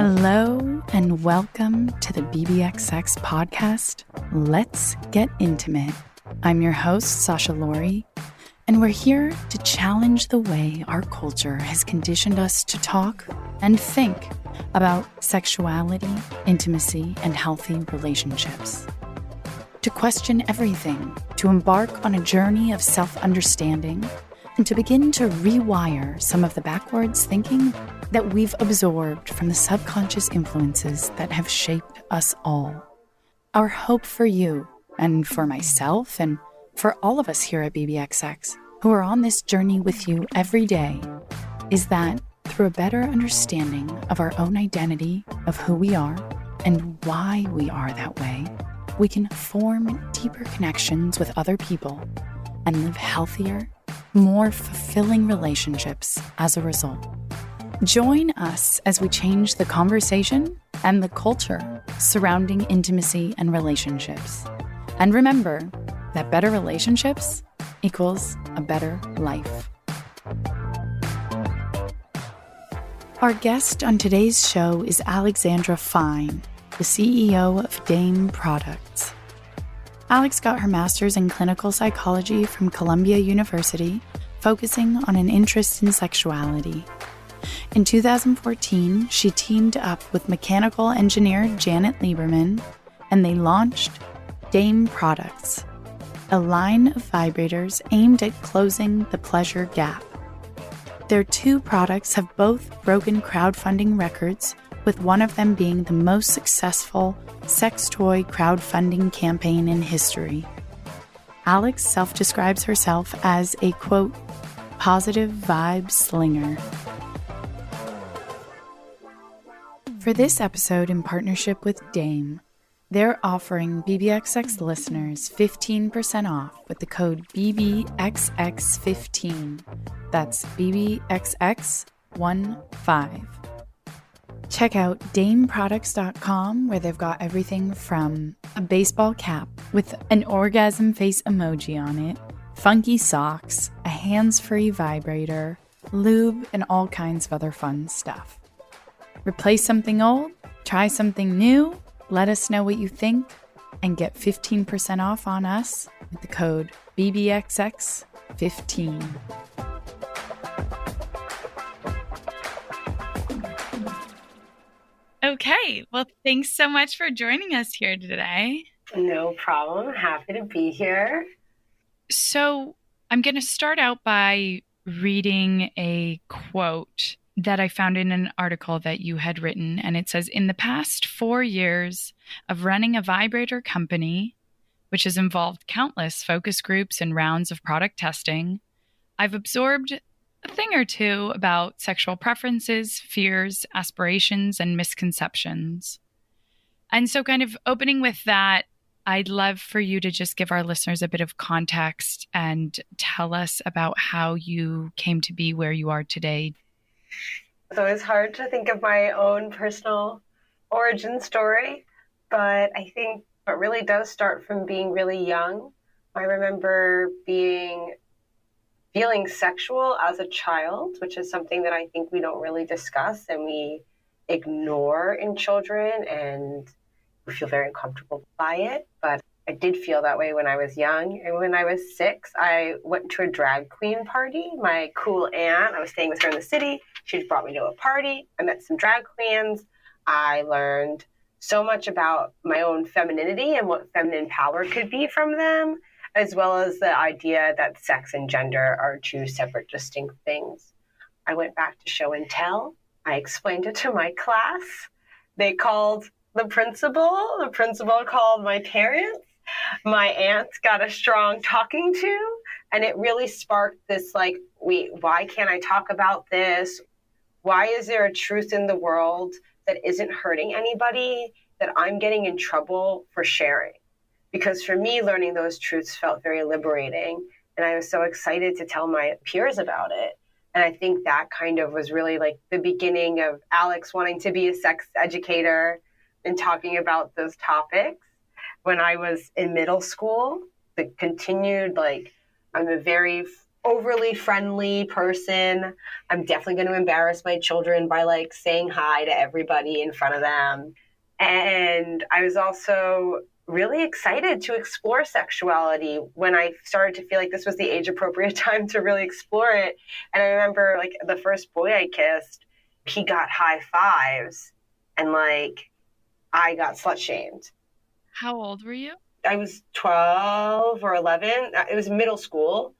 Hello and welcome to the BBXX podcast, Let's Get Intimate. I'm your host, Sasha Laurie, and we're here to challenge the way our culture has conditioned us to talk and think about sexuality, intimacy, and healthy relationships. To question everything, to embark on a journey of self-understanding, and to begin to rewire some of the backwards thinking that we've absorbed from the subconscious influences that have shaped us all. Our hope for you, and for myself, and for all of us here at BBXX, who are on this journey with you every day, is that through a better understanding of our own identity, of who we are, and why we are that way, we can form deeper connections with other people and live healthier, more fulfilling relationships as a result. Join us as we change the conversation and the culture surrounding intimacy and relationships. And remember that better relationships equals a better life. Our guest on today's show is Alexandra Fine, the CEO of Dame Products. Alex got her master's in clinical psychology from Columbia University, focusing on an interest in sexuality. In 2014, she teamed up with mechanical engineer Janet Lieberman, and they launched Dame Products, a line of vibrators aimed at closing the pleasure gap. Their two products have both broken crowdfunding records, with one of them being the most successful sex toy crowdfunding campaign in history. Alex self-describes herself as a, quote, positive vibe slinger. For this episode, in partnership with Dame, they're offering BBXX listeners 15% off with the code BBXX15. That's BBXX15. Check out dameproducts.com, where they've got everything from a baseball cap with an orgasm face emoji on it, funky socks, a hands-free vibrator, lube, and all kinds of other fun stuff. Replace something old, try something new, let us know what you think, and get 15% off on us with the code BBXX15. Okay, well, thanks so much for joining us here today. No problem. Happy to be here. So I'm going to start out by reading a quote that I found in an article that you had written, and it says, "In the past 4 years of running a vibrator company, which has involved countless focus groups and rounds of product testing, I've absorbed a thing or two about sexual preferences, fears, aspirations, and misconceptions." And so kind of opening with that, I'd love for you to just give our listeners a bit of context and tell us about how you came to be where you are today. It's always hard to think of my own personal origin story, but I think it really does start from being really young. I remember feeling sexual as a child, which is something that I think we don't really discuss and we ignore in children, and we feel very uncomfortable by it. But I did feel that way when I was young. And when I was 6, I went to a drag queen party. My cool aunt, I was staying with her in the city. She just brought me to a party. I met some drag queens. I learned so much about my own femininity and what feminine power could be from them, as well as the idea that sex and gender are two separate, distinct things. I went back to show and tell. I explained it to my class. They called the principal. The principal called my parents. My aunt got a strong talking to, and it really sparked this, like, wait, why can't I talk about this? Why is there a truth in the world that isn't hurting anybody, that I'm getting in trouble for sharing? Because for me, learning those truths felt very liberating, and I was so excited to tell my peers about it. And I think that kind of was really like the beginning of Alex wanting to be a sex educator and talking about those topics. When I was in middle school, the continued, like, I'm a very overly friendly person. I'm definitely going to embarrass my children by like saying hi to everybody in front of them. And I was also really excited to explore sexuality when I started to feel like this was the age appropriate time to really explore it. And I remember like the first boy I kissed, he got high fives and like I got slut shamed. How old were you? I was 12 or 11. It was middle school.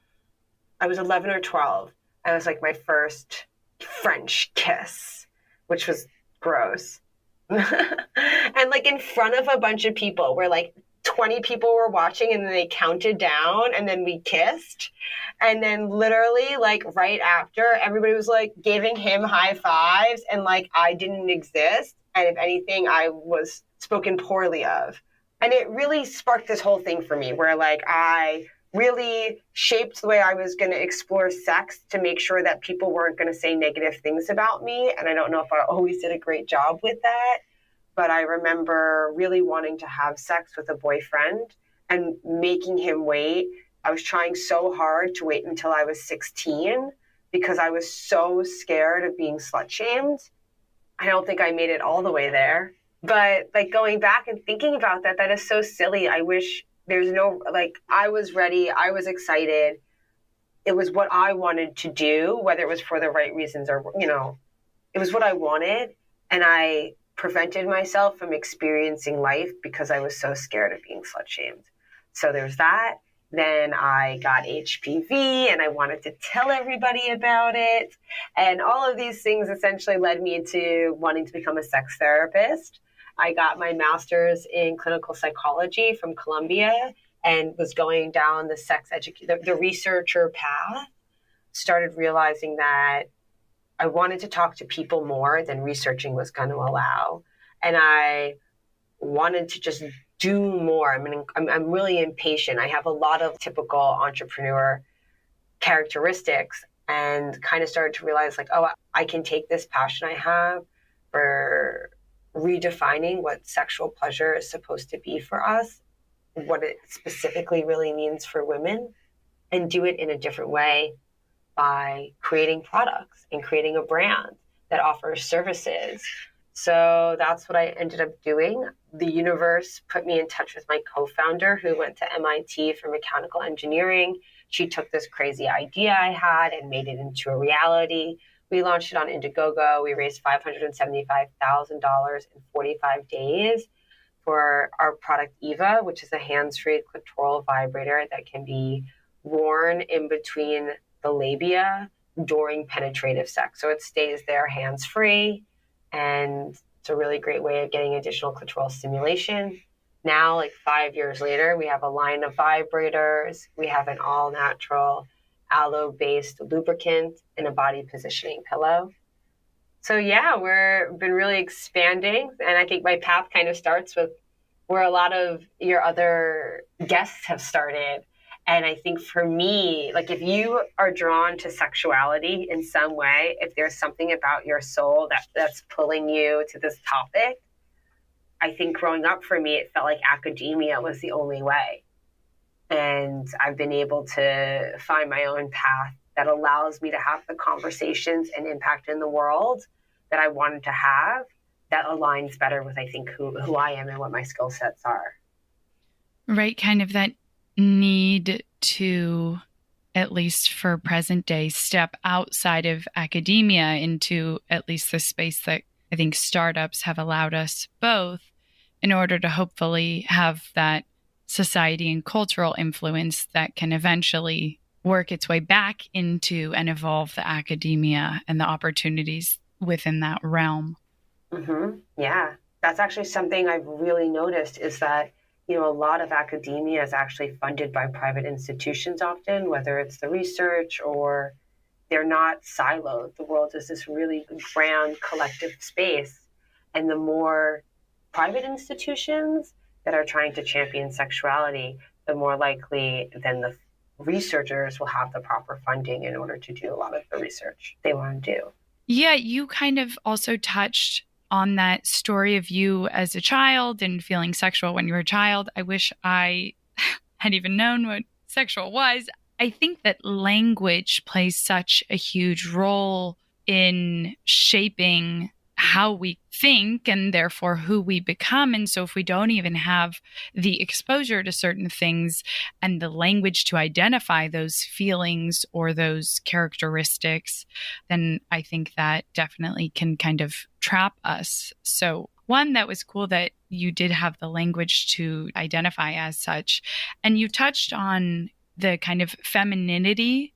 I was 11 or 12. And it was like my first French kiss, which was gross. And like in front of a bunch of people where like 20 people were watching and then they counted down and then we kissed. And then literally like right after everybody was like giving him high fives and like I didn't exist. And if anything, I was spoken poorly of. And it really sparked this whole thing for me where like I really shaped the way I was going to explore sex to make sure that people weren't going to say negative things about me. And I don't know if I always did a great job with that, but I remember really wanting to have sex with a boyfriend and making him wait. I was trying so hard to wait until I was 16 because I was so scared of being slut shamed. I don't think I made it all the way there. But like going back and thinking about that, that is so silly. I wish there's no, like, I was ready. I was excited. It was what I wanted to do, whether it was for the right reasons or, you know, it was what I wanted. And I prevented myself from experiencing life because I was so scared of being slut shamed. So there's that. Then I got HPV and I wanted to tell everybody about it. And all of these things essentially led me to wanting to become a sex therapist. I got my master's in clinical psychology from Columbia and was going down the the researcher path. Started realizing that I wanted to talk to people more than researching was going to allow. And I wanted to just do more. I mean, I'm really impatient. I have a lot of typical entrepreneur characteristics and kind of started to realize like, oh, I can take this passion I have for redefining what sexual pleasure is supposed to be for us, what it specifically really means for women, and do it in a different way by creating products and creating a brand that offers services. So that's what I ended up doing. The universe put me in touch with my co-founder who went to MIT for mechanical engineering. She took this crazy idea I had and made it into a reality. We launched it on Indiegogo. We raised $575,000 in 45 days for our product Eva, which is a hands-free clitoral vibrator that can be worn in between the labia during penetrative sex. So it stays there hands-free, and it's a really great way of getting additional clitoral stimulation. Now, like 5 years later, we have a line of vibrators. We have an all-natural aloe-based lubricant and a body positioning pillow. So yeah, we've been really expanding. And I think my path kind of starts with where a lot of your other guests have started. And I think for me, like if you are drawn to sexuality in some way, if there's something about your soul that's pulling you to this topic, I think growing up for me, it felt like academia was the only way. And I've been able to find my own path that allows me to have the conversations and impact in the world that I wanted to have that aligns better with, I think, who I am and what my skill sets are. Right. Kind of that need to, at least for present day, step outside of academia into at least the space that I think startups have allowed us both in order to hopefully have that society and cultural influence that can eventually work its way back into and evolve the academia and the opportunities within that realm. Mm-hmm. Yeah, that's actually something I've really noticed is that, you know, a lot of academia is actually funded by private institutions often, whether it's the research or they're not siloed. The world is this really grand collective space. And the more private institutions that are trying to champion sexuality, the more likely then the researchers will have the proper funding in order to do a lot of the research they want to do. Yeah, you kind of also touched on that story of you as a child and feeling sexual when you were a child. I wish I had even known what sexual was. I think that language plays such a huge role in shaping how we think and therefore who we become. And so if we don't even have the exposure to certain things and the language to identify those feelings or those characteristics, then I think that definitely can kind of trap us. So one, that was cool that you did have the language to identify as such. And you touched on the kind of femininity.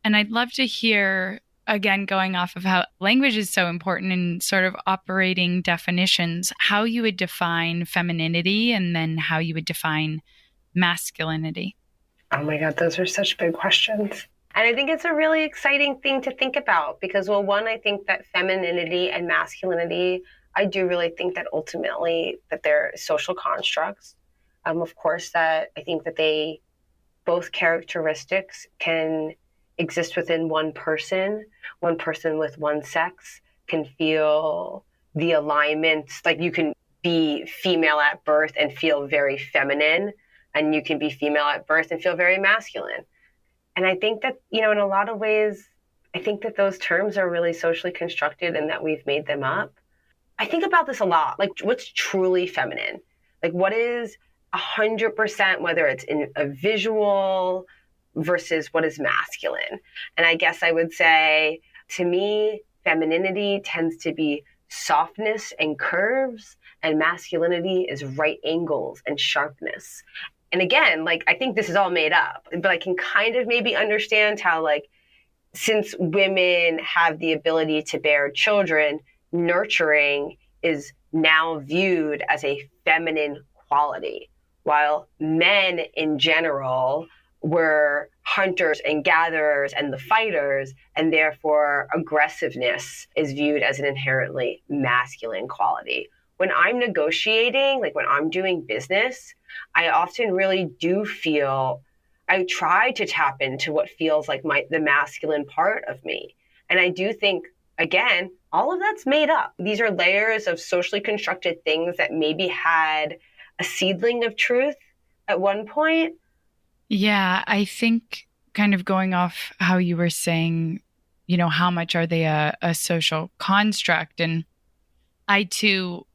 And I'd love to hear, again, going off of how language is so important in sort of operating definitions, how you would define femininity and then how you would define masculinity. Oh my God, those are such big questions. And I think it's a really exciting thing to think about because, well, one, I think that femininity and masculinity, I do really think that ultimately that they're social constructs. Of course, that I think that both characteristics can exist within one person. One person with one sex can feel the alignment, like you can be female at birth and feel very feminine, and you can be female at birth and feel very masculine. And I think that, in a lot of ways, I think that those terms are really socially constructed and that we've made them up. I think about this a lot, like what's truly feminine? Like what is 100%, whether it's in a visual versus what is masculine. And I guess I would say, to me, femininity tends to be softness and curves, and masculinity is right angles and sharpness. And again, like, I think this is all made up, but I can kind of maybe understand how, like, since women have the ability to bear children, nurturing is now viewed as a feminine quality, while men in general were hunters and gatherers and the fighters, and therefore aggressiveness is viewed as an inherently masculine quality. When I'm negotiating, like when I'm doing business, I often really do feel, I try to tap into what feels like the masculine part of me. And I do think, again, all of that's made up. These are layers of socially constructed things that maybe had a seedling of truth at one point. Yeah, I think kind of going off how you were saying, how much are they a social construct? And I too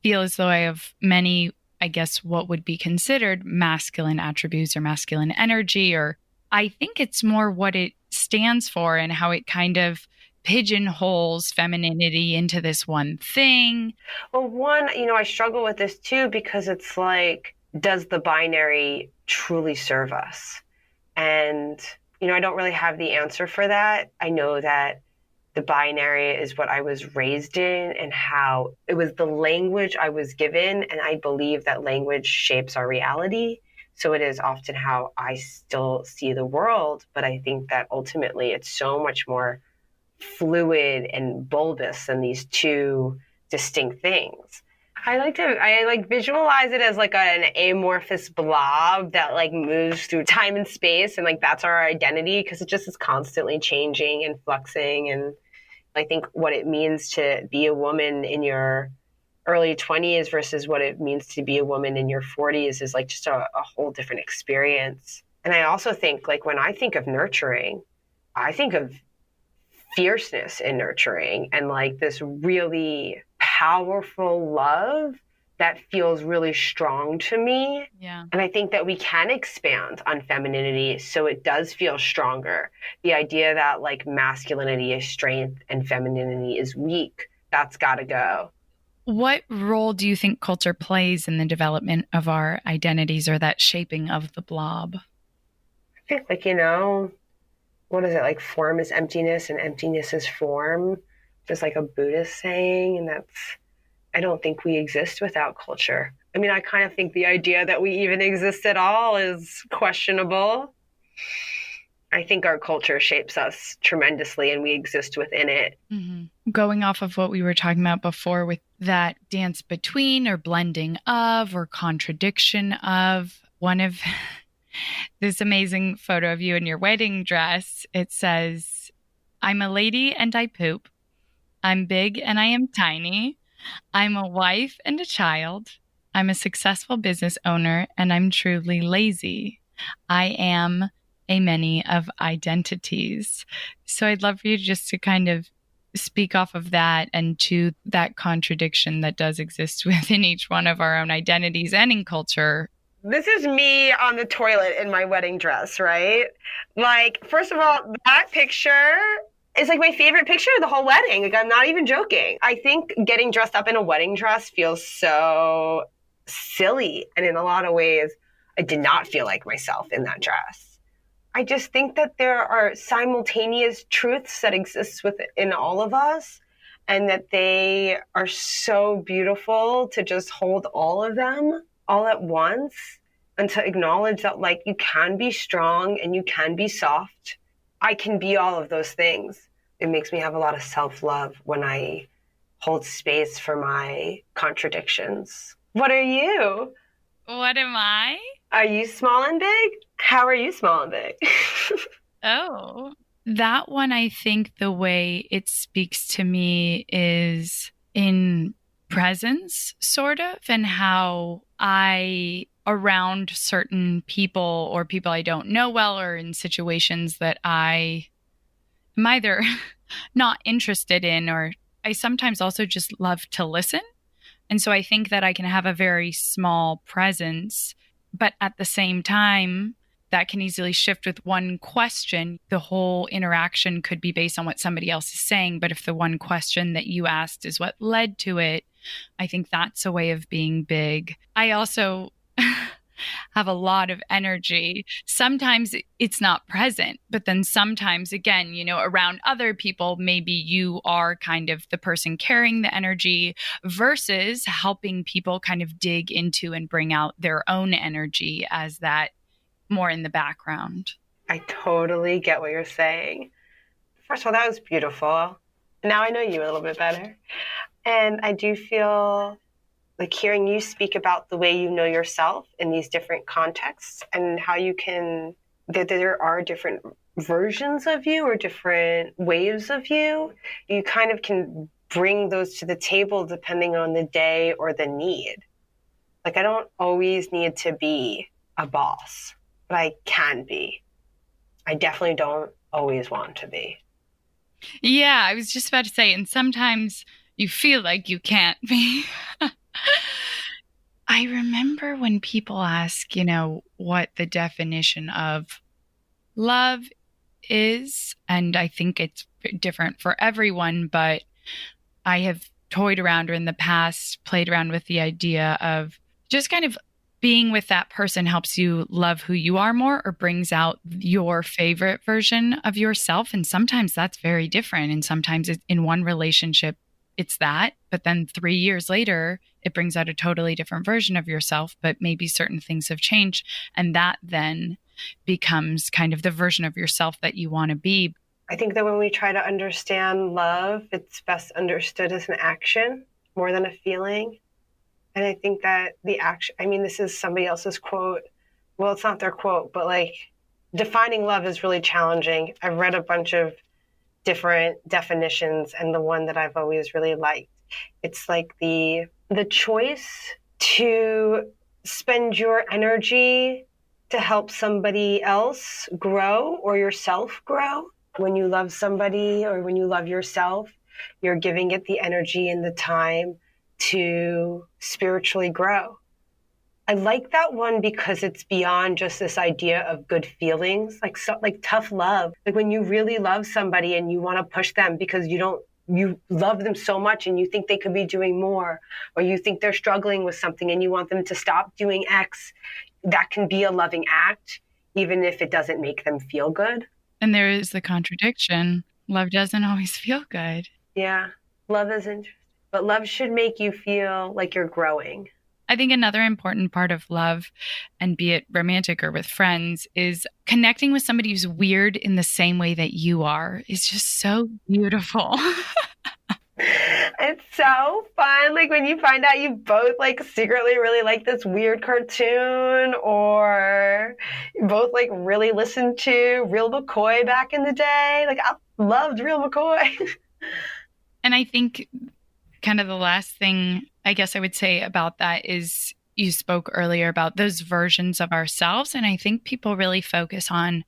feel as though I have many, I guess, what would be considered masculine attributes or masculine energy, or I think it's more what it stands for and how it kind of pigeonholes femininity into this one thing. Well, one, I struggle with this too, because it's like, does the binary truly serve us? And, I don't really have the answer for that. I know that the binary is what I was raised in and how it was the language I was given. And I believe that language shapes our reality. So it is often how I still see the world. But I think that ultimately it's so much more fluid and bulbous than these two distinct things. I like visualize it as like an amorphous blob that like moves through time and space, and like that's our identity, because it just is constantly changing and fluxing. And I think what it means to be a woman in your early 20s versus what it means to be a woman in your 40s is like just a whole different experience. And I also think, like, when I think of nurturing, I think of fierceness in nurturing and like this really powerful love that feels really strong to me. Yeah. And I think that we can expand on femininity so it does feel stronger. The idea that like masculinity is strength and femininity is weak, that's got to go. What role do you think culture plays in the development of our identities or that shaping of the blob? I think, like, what is it? Like, form is emptiness and emptiness is form. Just like a Buddhist saying. And I don't think we exist without culture. I mean, I kind of think the idea that we even exist at all is questionable. I think our culture shapes us tremendously and we exist within it. Mm-hmm. Going off of what we were talking about before with that dance between or blending of or contradiction of, one of this amazing photo of you in your wedding dress, it says, "I'm a lady and I poop. I'm big and I am tiny. I'm a wife and a child. I'm a successful business owner and I'm truly lazy. I am a many of identities. So I'd love for you just to kind of speak off of that and to that contradiction that does exist within each one of our own identities and in culture. This is me on the toilet in my wedding dress, right? Like, first of all, that picture is like my favorite picture of the whole wedding. Like, I'm not even joking. I think getting dressed up in a wedding dress feels so silly. And in a lot of ways, I did not feel like myself in that dress. I just think that there are simultaneous truths that exist within all of us, and that they are so beautiful to just hold all of them all at once, and to acknowledge that, like, you can be strong and you can be soft. I can be all of those things. It makes me have a lot of self-love when I hold space for my contradictions. What are you? What am I? Are you small and big? How are you small and big? Oh, that one, I think the way it speaks to me is in presence, sort of, and how I, around certain people or people I don't know well, or in situations that I am either not interested in, or I sometimes also just love to listen. And so I think that I can have a very small presence, but at the same time, that can easily shift with one question. The whole interaction could be based on what somebody else is saying. But if the one question that you asked is what led to it, I think that's a way of being big. I also have a lot of energy. Sometimes it's not present, but then sometimes, again, around other people, maybe you are kind of the person carrying the energy versus helping people kind of dig into and bring out their own energy as that more in the background. I totally get what you're saying. First of all, that was beautiful. Now I know you a little bit better. And I do feel like hearing you speak about the way you know yourself in these different contexts, and how you can, that there are different versions of you or different waves of you. You kind of can bring those to the table depending on the day or the need. Like, I don't always need to be a boss, but I can be. I definitely don't always want to be. Yeah, I was just about to say, and sometimes you feel like you can't be. I remember when people ask, what the definition of love is, and I think it's different for everyone, but I have toyed around, or in the past played around with the idea of just kind of being with that person helps you love who you are more, or brings out your favorite version of yourself. And sometimes that's very different. And sometimes in one relationship, it's that. But then 3 years later, it brings out a totally different version of yourself. But maybe certain things have changed. And that then becomes kind of the version of yourself that you want to be. I think that when we try to understand love, it's best understood as an action more than a feeling. And I think that the action, this is somebody else's quote. Well, it's not their quote, but like, defining love is really challenging. I've read a bunch of different definitions, and the one that I've always really liked, it's like the choice to spend your energy to help somebody else grow or yourself grow. When you love somebody or when you love yourself, you're giving it the energy and the time to spiritually grow. I like that one because it's beyond just this idea of good feelings, like tough love. Like when you really love somebody and you want to push them because you love them so much and you think they could be doing more, or you think they're struggling with something and you want them to stop doing X, that can be a loving act, even if it doesn't make them feel good. And there is the contradiction. Love doesn't always feel good. Yeah, love is interesting. But love should make you feel like you're growing. I think another important part of love, and be it romantic or with friends, is connecting with somebody who's weird in the same way that you are. Is just so beautiful. It's so fun. Like when you find out you both like secretly really like this weird cartoon, or you both like really listened to Real McCoy back in the day. Like I loved Real McCoy. And I think kind of the last thing I guess I would say about that is you spoke earlier about those versions of ourselves. And I think people really focus on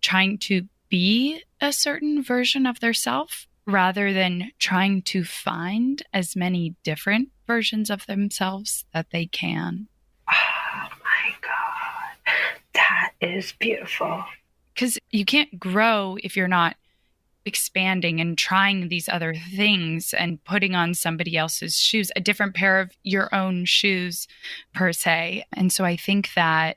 trying to be a certain version of their self rather than trying to find as many different versions of themselves that they can. Oh my God. That is beautiful. Because you can't grow if you're not expanding and trying these other things and putting on somebody else's shoes, a different pair of your own shoes per se. And so I think that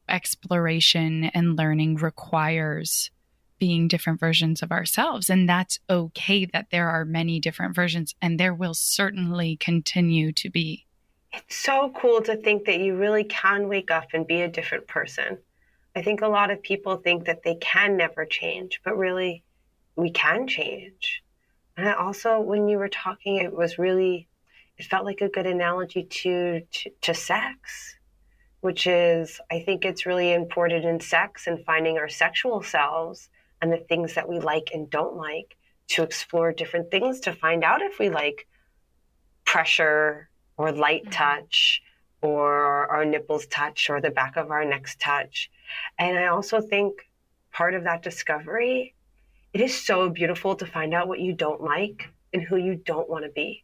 exploration and learning requires being different versions of ourselves. And that's okay that there are many different versions, and there will certainly continue to be. It's so cool to think that you really can wake up and be a different person. I think a lot of people think that they can never change, but really we can change. And I also, when you were talking, it felt like a good analogy to sex, which is, I think it's really important in sex and finding our sexual selves and the things that we like and don't like, to explore different things, to find out if we like pressure or light touch or our nipples touch or the back of our necks touch. And I also think part of that discovery, it is so beautiful to find out what you don't like and who you don't want to be.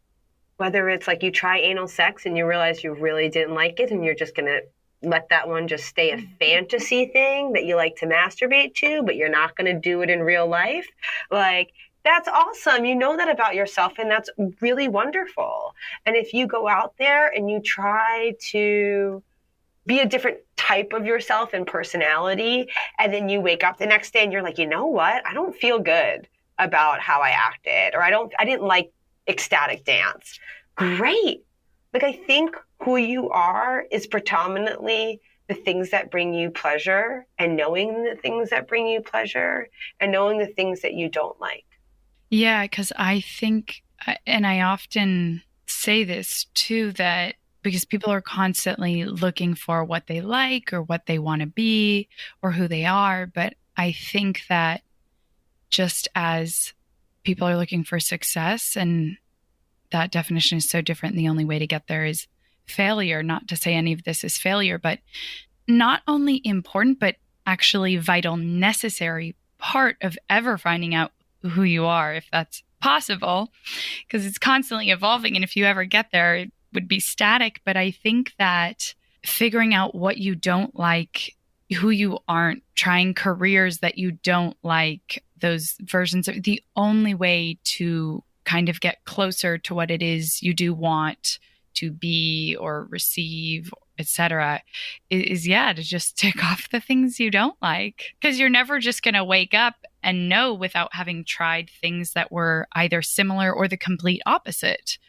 Whether it's like you try anal sex and you realize you really didn't like it and you're just going to let that one just stay a fantasy thing that you like to masturbate to, but you're not going to do it in real life. Like, that's awesome. You know that about yourself, and that's really wonderful. And if you go out there and you try to be a different type of yourself and personality, and then you wake up the next day and you're like, you know what? I don't feel good about how I acted, or I didn't like ecstatic dance. Great. Like, I think who you are is predominantly the things that bring you pleasure, and knowing the things that bring you pleasure, and knowing the things that you don't like. Yeah, because I think, and I often say this too, that because people are constantly looking for what they like or what they want to be or who they are. But I think that just as people are looking for success, and that definition is so different, the only way to get there is failure. Not to say any of this is failure, but not only important, but actually vital, necessary part of ever finding out who you are, if that's possible, because it's constantly evolving. And if you ever get there, it would be static. But I think that figuring out what you don't like, who you aren't, trying careers that you don't like, those versions of the only way to kind of get closer to what it is you do want to be or receive, etc., is to just tick off the things you don't like, because you're never just going to wake up and know without having tried things that were either similar or the complete opposite.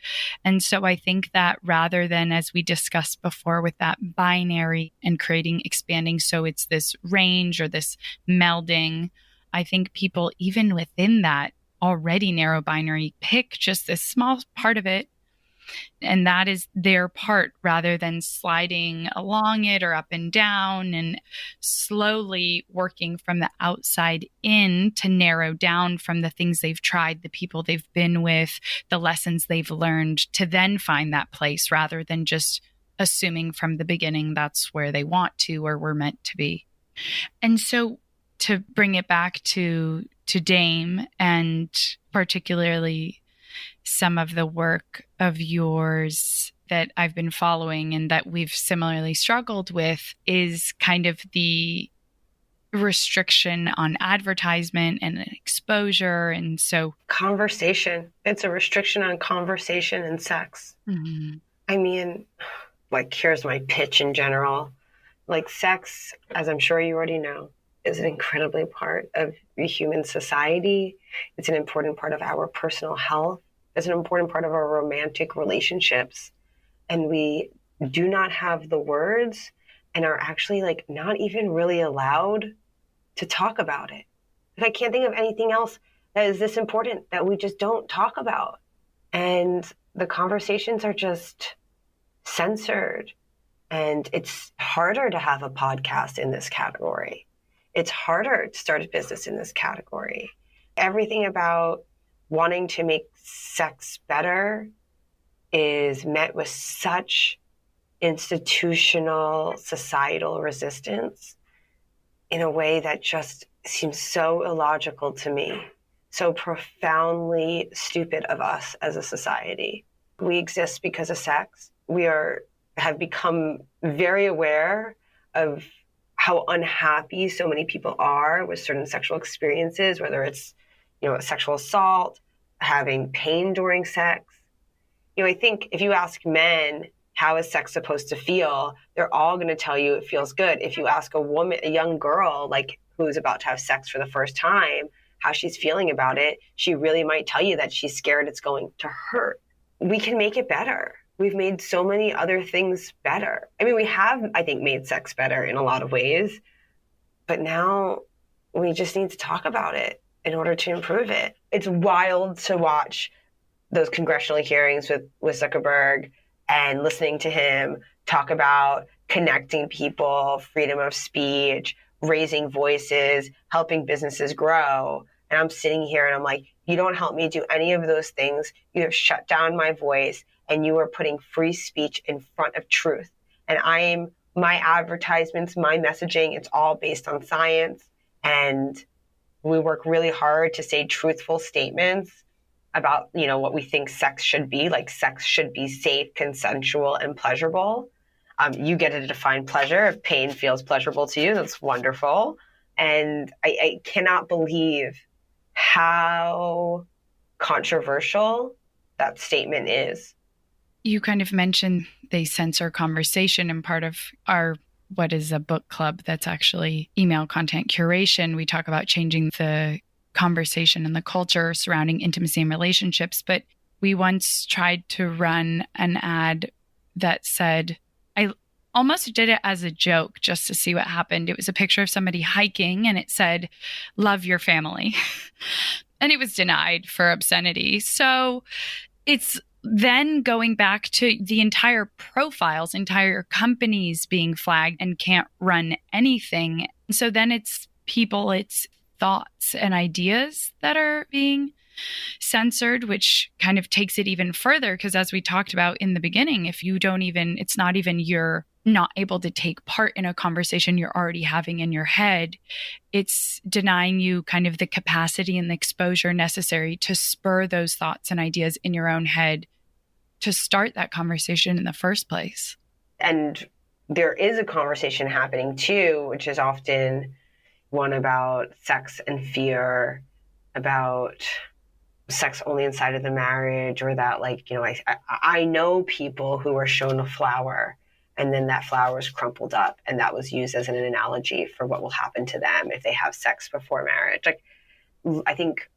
And so I think that rather than, as we discussed before, with that binary and expanding, so it's this range or this melding, I think people, even within that already narrow binary, pick just this small part of it, and that is their part, rather than sliding along it or up and down and slowly working from the outside in to narrow down from the things they've tried, the people they've been with, the lessons they've learned, to then find that place, rather than just assuming from the beginning that's where they want to or were meant to be. And so to bring it back to Dame, and particularly some of the work of yours that I've been following and that we've similarly struggled with, is kind of the restriction on advertisement and exposure. And so conversation, it's a restriction on conversation and sex. Mm-hmm. I mean, like, here's my pitch in general. Like, sex, as I'm sure you already know, is an incredibly part of human society. It's an important part of our personal health. It's an important part of our romantic relationships. And we do not have the words, and are actually like not even really allowed to talk about it. Like, I can't think of anything else that is this important that we just don't talk about. And the conversations are just censored. And it's harder to have a podcast in this category. It's harder to start a business in this category. Everything about wanting to make sex better is met with such institutional, societal resistance in a way that just seems so illogical to me, so profoundly stupid of us as a society. We exist because of sex. Have become very aware of how unhappy so many people are with certain sexual experiences, whether it's, sexual assault, having pain during sex. I think if you ask men, how is sex supposed to feel? They're all going to tell you it feels good. If you ask a young girl, like who's about to have sex for the first time, how she's feeling about it, she really might tell you that she's scared it's going to hurt. We can make it better. We've made so many other things better. I mean, we have, I think, made sex better in a lot of ways, but now we just need to talk about it in order to improve it. It's wild to watch those congressional hearings with Zuckerberg and listening to him talk about connecting people, freedom of speech, raising voices, helping businesses grow. And I'm sitting here and I'm like, you don't help me do any of those things. You have shut down my voice and you are putting free speech in front of truth. And my advertisements, my messaging, it's all based on science. And we work really hard to say truthful statements about, what we think sex should be. Like sex should be safe, consensual, and pleasurable. You get to define pleasure. If pain feels pleasurable to you, that's wonderful. And I cannot believe how controversial that statement is. You kind of mentioned they censor conversation, and part of our what is a book club that's actually email content curation. We talk about changing the conversation and the culture surrounding intimacy and relationships. But we once tried to run an ad that said, I almost did it as a joke just to see what happened. It was a picture of somebody hiking and it said, love your family. And it was denied for obscenity. So it's then going back to the entire profiles, entire companies being flagged and can't run anything. So then it's people, it's thoughts and ideas that are being censored, which kind of takes it even further. Because as we talked about in the beginning, if you don't even, it's not even you're not able to take part in a conversation you're already having in your head. It's denying you kind of the capacity and the exposure necessary to spur those thoughts and ideas in your own head to start that conversation in the first place. And there is a conversation happening too, which is often one about sex and fear, about sex only inside of the marriage, or that I know people who were shown a flower and then that flower is crumpled up and that was used as an analogy for what will happen to them if they have sex before marriage. I think,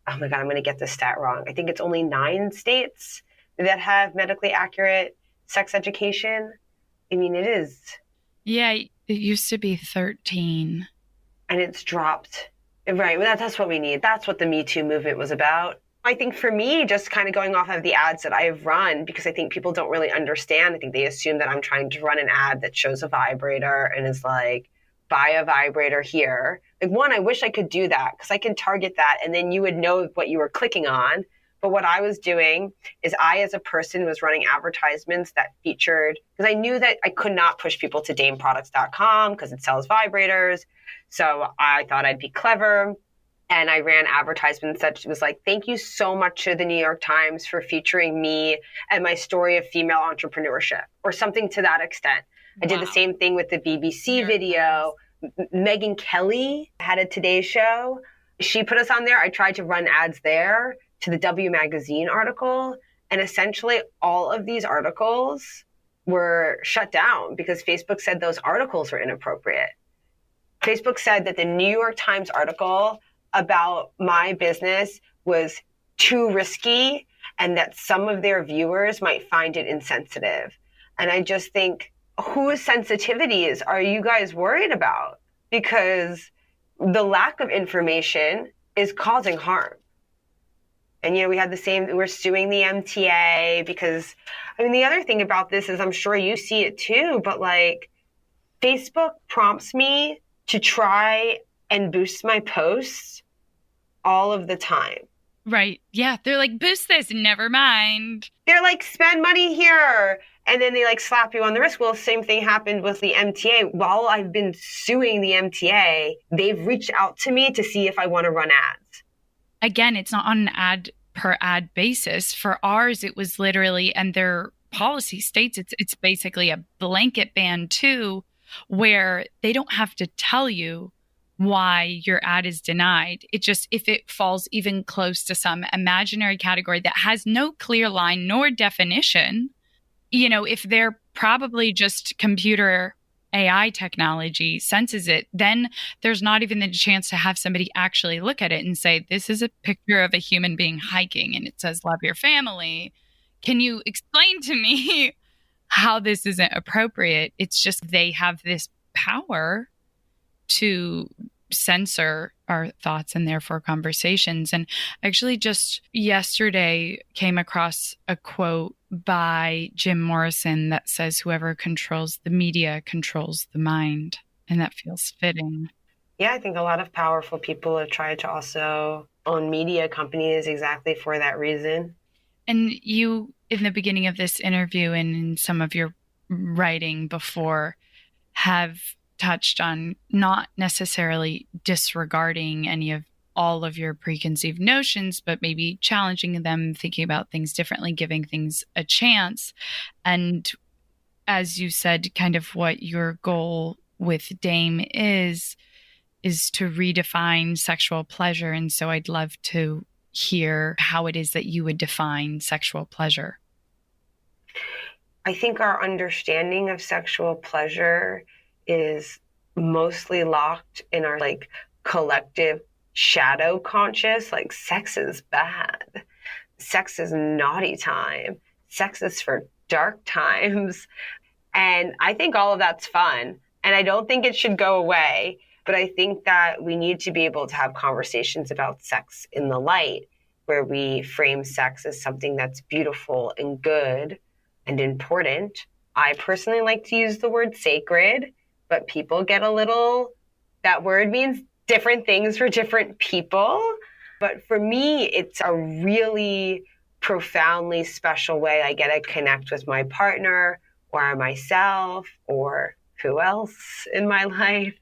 oh my God, I'm going to get this stat wrong. I think it's only 9 states that have medically accurate sex education. I mean, it is. Yeah, it used to be 13. And it's dropped. Right. Well, that's what we need. That's what the Me Too movement was about. I think for me, just kind of going off of the ads that I've run, because I think people don't really understand. I think they assume that I'm trying to run an ad that shows a vibrator and is like, buy a vibrator here. One, I wish I could do that because I can target that and then you would know what you were clicking on. But what I was doing is I, as a person, was running advertisements that featured, because I knew that I could not push people to dameproducts.com because it sells vibrators. So I thought I'd be clever. And I ran advertisements that was like, thank you so much to the New York Times for featuring me and my story of female entrepreneurship, or something to that extent. Wow. I did the same thing with the BBC video. Megyn Kelly had a Today Show. She put us on there. I tried to run ads there to the W Magazine article. And essentially all of these articles were shut down because Facebook said those articles were inappropriate. Facebook said that the New York Times article about my business was too risky and that some of their viewers might find it insensitive. And I just think, whose sensitivities are you guys worried about? Because the lack of information is causing harm. And, we had the same, we're suing the MTA because, the other thing about this is, I'm sure you see it too, but Facebook prompts me to try and boost my posts all of the time. Right. Yeah. They're like, boost this, never mind. They're like, spend money here. And then they like slap you on the wrist. Well, same thing happened with the MTA. While I've been suing the MTA, they've reached out to me to see if I want to run ads. Again, it's not on an ad per ad basis. For ours, it was literally, and their policy states it's basically a blanket ban too, where they don't have to tell you why your ad is denied. It just, if it falls even close to some imaginary category that has no clear line nor definition, if they're probably just computer AI technology senses it, then there's not even the chance to have somebody actually look at it and say, this is a picture of a human being hiking and it says, love your family. Can you explain to me how this isn't appropriate? It's just they have this power to censor our thoughts and therefore conversations. And actually just yesterday came across a quote by Jim Morrison that says, whoever controls the media controls the mind. And that feels fitting. Yeah, I think a lot of powerful people have tried to also own media companies exactly for that reason. And you, in the beginning of this interview and in some of your writing before, have touched on not necessarily disregarding all of your preconceived notions, but maybe challenging them, thinking about things differently, giving things a chance. And as you said, kind of what your goal with Dame is to redefine sexual pleasure. And so I'd love to hear how it is that you would define sexual pleasure. I think our understanding of sexual pleasure is mostly locked in our like collective shadow conscious, like sex is bad, sex is naughty time, sex is for dark times. And I think all of that's fun. And I don't think it should go away. But I think that we need to be able to have conversations about sex in the light, where we frame sex as something that's beautiful and good and important. I personally like to use the word sacred, but people get that word means different things for different people. But for me, it's a really profoundly special way I get to connect with my partner or myself or who else in my life,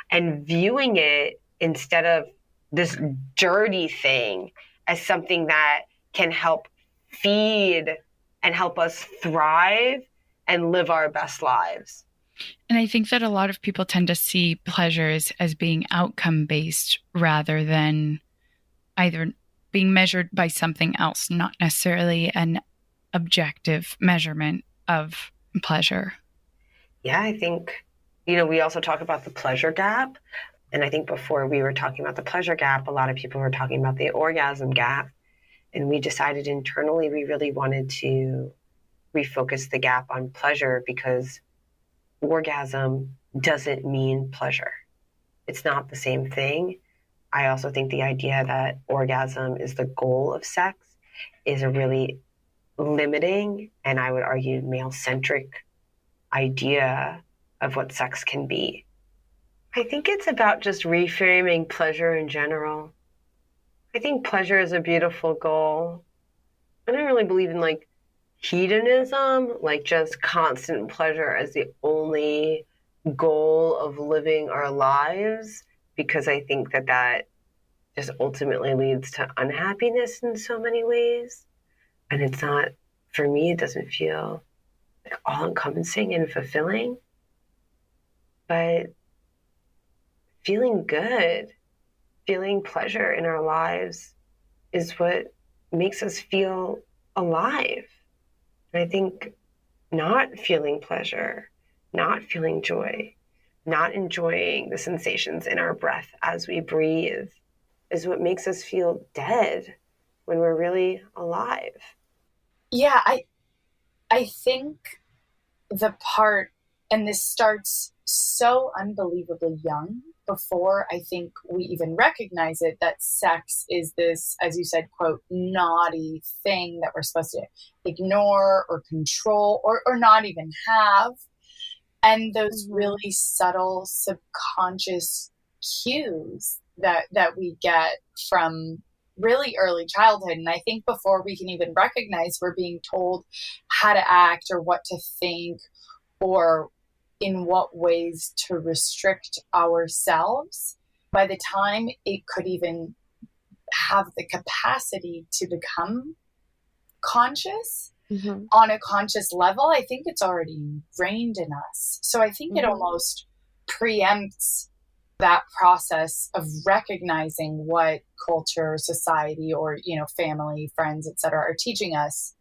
and viewing it instead of this dirty thing as something that can help feed and help us thrive and live our best lives. And I think that a lot of people tend to see pleasure as being outcome-based rather than either being measured by something else, not necessarily an objective measurement of pleasure. Yeah, I think, we also talk about the pleasure gap. And I think before we were talking about the pleasure gap, a lot of people were talking about the orgasm gap. And we decided internally we really wanted to refocus the gap on pleasure, because orgasm doesn't mean pleasure. It's not the same thing. I also think the idea that orgasm is the goal of sex is a really limiting, and I would argue male-centric idea of what sex can be. I think it's about just reframing pleasure in general. I think pleasure is a beautiful goal. I don't really believe in like hedonism, like just constant pleasure as the only goal of living our lives, because I think that just ultimately leads to unhappiness in so many ways. And it's not, for me, it doesn't feel like all-encompassing and fulfilling. But feeling good, feeling pleasure in our lives is what makes us feel alive. And I think not feeling pleasure, not feeling joy, not enjoying the sensations in our breath as we breathe is what makes us feel dead when we're really alive. Yeah, I think the part, and this starts so unbelievably young, before I think we even recognize it, that sex is this, as you said, quote, naughty thing that we're supposed to ignore or control or not even have. And those really subtle subconscious cues that we get from really early childhood. And I think before we can even recognize we're being told how to act or what to think or in what ways to restrict ourselves, by the time it could even have the capacity to become conscious on a conscious level, I think it's already ingrained in us. So I think it almost preempts that process of recognizing what culture, society, or, family, friends, etc., are teaching us,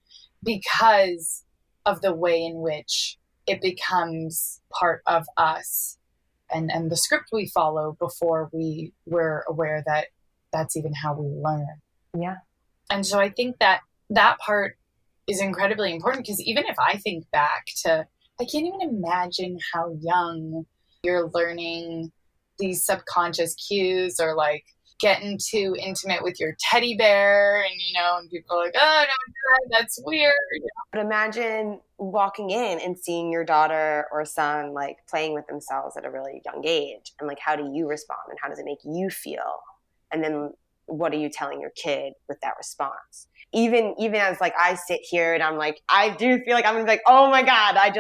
because of the way in which it becomes part of us and the script we follow before we were aware that that's even how we learn. Yeah. And so I think that part is incredibly important, because even if I think back to, I can't even imagine how young you're learning these subconscious cues, or like getting too intimate with your teddy bear, and people are like, oh, don't do that, that's weird. But imagine walking in and seeing your daughter or son like playing with themselves at a really young age, and like, how do you respond and how does it make you feel? And then what are you telling your kid with that response? Even as like I sit here and I'm like, I do feel like I'm gonna be like, oh my God, I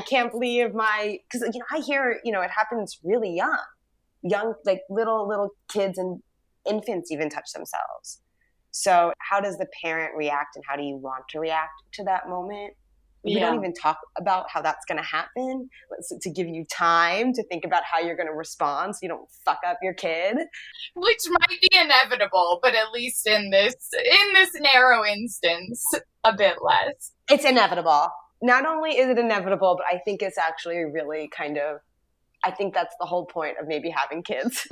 can't believe because I hear, it happens really young, like little kids and infants even touch themselves. So how does the parent react, and how do you want to react to that moment? We don't even talk about how that's going to happen, to give you time to think about how you're going to respond so you don't fuck up your kid. Which might be inevitable, but at least in this narrow instance, a bit less. It's inevitable. Not only is it inevitable, but I think it's actually really I think that's the whole point of maybe having kids.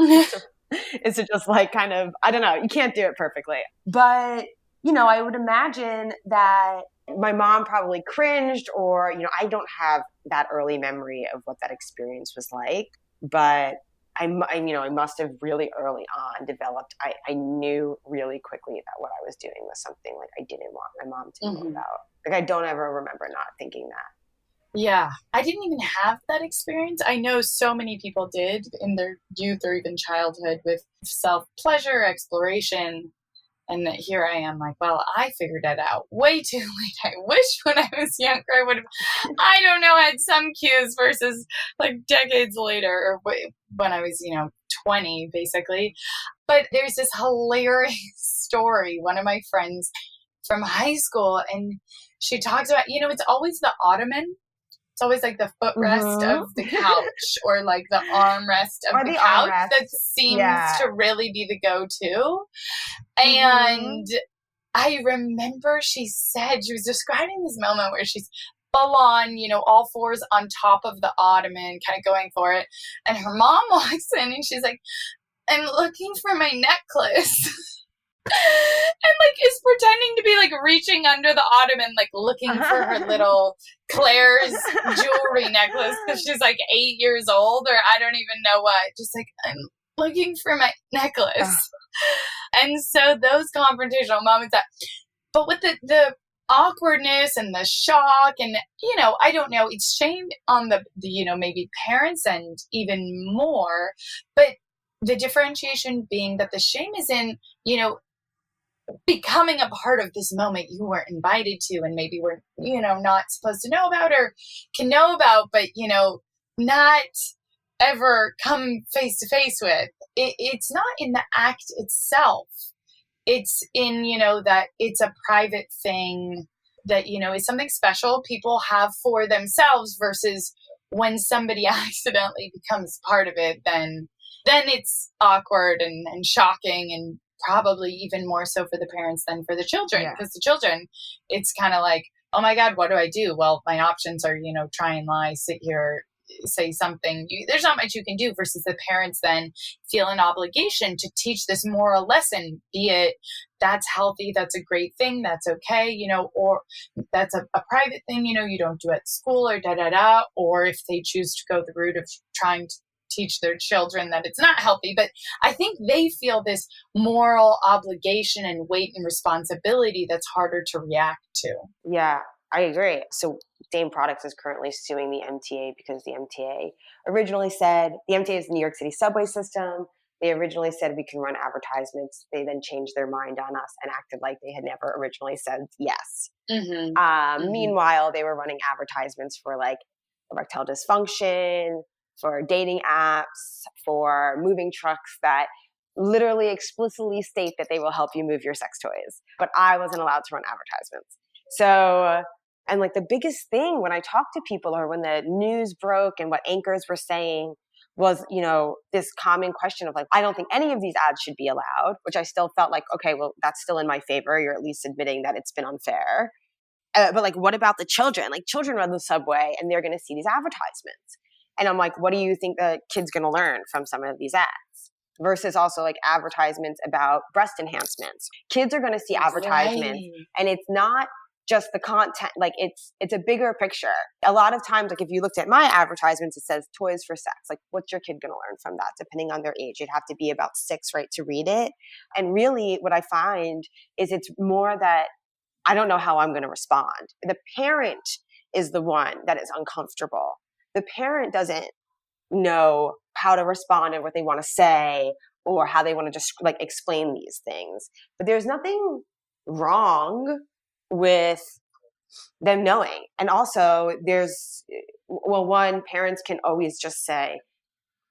Is to just like kind of, I don't know, you can't do it perfectly. But, I would imagine that my mom probably cringed, or, I don't have that early memory of what that experience was like, but I must have really early on developed, I knew really quickly that what I was doing was something like I didn't want my mom to know about. Like, I don't ever remember not thinking that. Yeah, I didn't even have that experience. I know so many people did in their youth or even childhood with self-pleasure, exploration. And here I am like, well, I figured it out way too late. I wish when I was younger I would have, I don't know, had some cues versus like decades later, or when I was, 20 basically. But there's this hilarious story. One of my friends from high school, and she talks about, it's always the ottoman. It's always like the footrest of the couch, or like the armrest of the couch that seems to really be the go-to. And I remember she said, she was describing this moment where she's full on, all fours on top of the ottoman, kind of going for it. And her mom walks in and she's like, I'm looking for my necklace. And like is pretending to be like reaching under the ottoman, like looking for her little Claire's jewelry necklace, because she's like 8 years old, or I don't even know what. Just like, I'm looking for my necklace. And so those confrontational moments but with the awkwardness and the shock, and I don't know, it's shame on the maybe parents and even more, but the differentiation being that the shame is in becoming a part of this moment you weren't invited to, and maybe were not supposed to know about, or can know about, but not ever come face to face with. It's not in the act itself. It's in that it's a private thing that is something special people have for themselves, versus when somebody accidentally becomes part of it, then it's awkward and shocking, and probably even more so for the parents than for the children, because the children, it's kind of like, oh my God, what do I do? Well, my options are, try and lie, sit here, say something. There's not much you can do, versus the parents then feel an obligation to teach this moral lesson, be it that's healthy, that's a great thing, that's okay, or that's a private thing, you don't do at school, or da-da-da, or if they choose to go the route of trying to teach their children that it's not healthy. But I think they feel this moral obligation and weight and responsibility that's harder to react to. Yeah, I agree. So Dame Products is currently suing the MTA because the MTA originally said, the MTA is the New York City subway system. They originally said we can run advertisements. They then changed their mind on us and acted like they had never originally said yes. Meanwhile, they were running advertisements for like erectile dysfunction, for dating apps, for moving trucks that literally explicitly state that they will help you move your sex toys. But I wasn't allowed to run advertisements. So, and like the biggest thing when I talked to people or when the news broke and what anchors were saying was, you know, this common question of like, I don't think any of these ads should be allowed, which I still felt like, okay, well, that's still in my favor. You're at least admitting that it's been unfair. But like, what about the children? Like children run the subway and they're going to see these advertisements. And I'm like, what do you think the kid's going to learn from some of these ads? Versus also like advertisements about breast enhancements. Kids are going to see advertisements and it's not just the content, like it's a bigger picture. A lot of times, like if you looked at my advertisements, it says toys for sex. Like what's your kid going to learn from that? Depending on their age, you'd have to be about 6, right, to read it. And really what I find is it's more that I don't know how I'm going to respond. The parent is the one that is uncomfortable. The parent doesn't know how to respond and what they want to say or how they want to just like explain these things. But there's nothing wrong with them knowing. And also one, parents can always just say,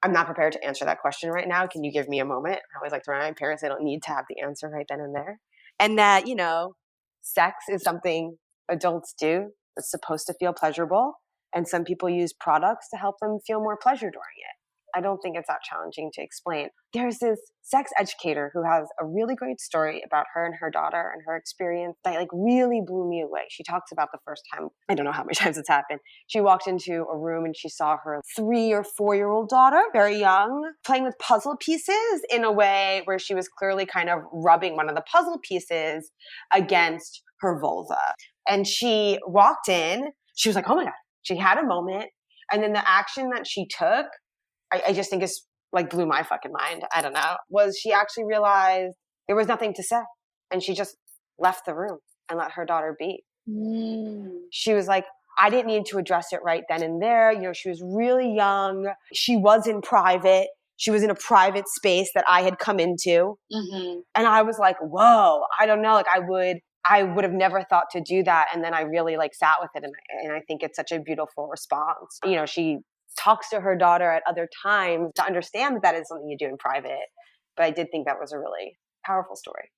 I'm not prepared to answer that question right now. Can you give me a moment? I always like to remind parents they don't need to have the answer right then and there. And that, you know, sex is something adults do. It's supposed to feel pleasurable. And some people use products to help them feel more pleasure during it. I don't think it's that challenging to explain. There's this sex educator who has a really great story about her and her daughter and her experience that like really blew me away. She talks about the first time, I don't know how many times it's happened. She walked into a room and she saw her 3 or 4-year-old daughter, very young, playing with puzzle pieces in a way where she was clearly kind of rubbing one of the puzzle pieces against her vulva. And she walked in, she was like, oh my God, she had a moment. And then the action that she took, I just think is like blew my fucking mind. I don't know. Was she actually realized there was nothing to say. And she just left the room and let her daughter be. She was like, I didn't need to address it right then and there. You know, she was really young. She was in private. She was in a private space that I had come into. And I was like, whoa, I don't know. Like I would have never thought to do that. And then I really like sat with it. And I think it's such a beautiful response. You know, she talks to her daughter at other times to understand that is something you do in private. But I did think that was a really powerful story.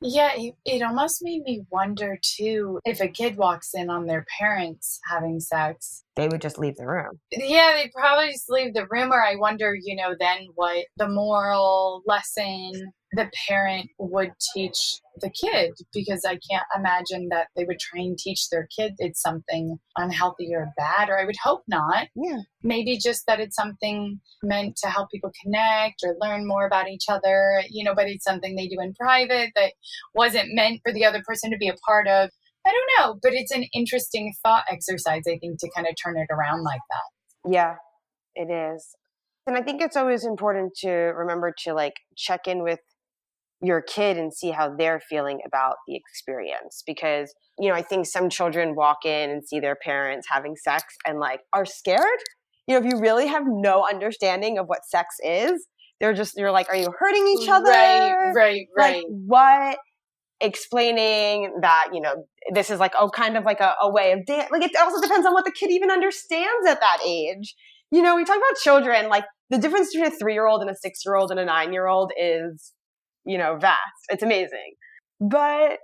Yeah, it almost made me wonder too, if a kid walks in on their parents having sex, they would just leave the room. Yeah, they'd probably just leave the room. Or I wonder, you know, then what the moral lesson the parent would teach the kid, because I can't imagine that they would try and teach their kid it's something unhealthy or bad, or I would hope not. Yeah. Maybe just that it's something meant to help people connect or learn more about each other, you know, but it's something they do in private that wasn't meant for the other person to be a part of. I don't know, but it's an interesting thought exercise, I think, to kind of turn it around like that. Yeah, it is. And I think it's always important to remember to like check in with your kid and see how they're feeling about the experience. Because, you know, I think some children walk in and see their parents having sex and like are scared. You know, if you really have no understanding of what sex is, you're like, are you hurting each other? Right. Like what? Explaining that, you know, this is like, kind of like a way of like, it also depends on what the kid even understands at that age. You know, we talk about children, like the difference between a 3-year-old and a 6-year-old and a 9-year-old is, you know, vast. It's amazing. But